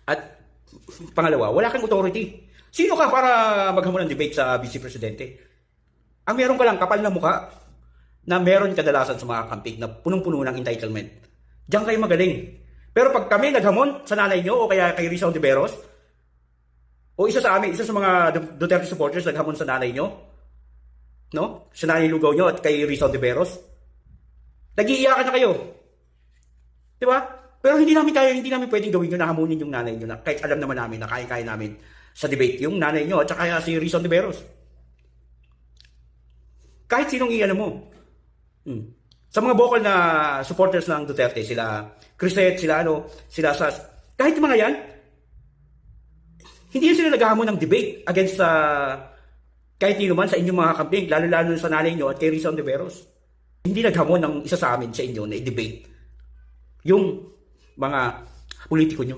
At pangalawa, wala kang authority. Sino ka para maghamon ng debate sa Vice Presidente? Ang meron ka lang, kapal na mukha, na meron kadalasan sa mga campaign na punong-puno ng entitlement. Diyan kayo magaling. Pero pag kami naghamon sa nanay nyo o kaya kay Risa Ontiveros, o isa sa amin, isa sa mga Duterte supporters naghamon sa nanay nyo, no? Sa nanay lugaw nyo at kay Risa Ontiveros, nag-iiyakan na kayo. Di ba? Pero hindi namin pwedeng gawin yun na hamunin yung nanay nyo na kahit alam naman namin na kaya-kaya namin sa debate yung nanay nyo at saka si Risa Ontiveros. Kahit sinong iyan mo. Sa mga vocal na supporters ng Duterte, sila Crisette, sila Sas, kahit mga yan, hindi sila naghahamon ng debate against kahit nino man sa inyong mga campaign, lalo-lalo sa nanay nyo at kay Risa Ontiveros. Hindi naghamon ng isa sa amin sa inyo na i-debate yung mga politiko nyo.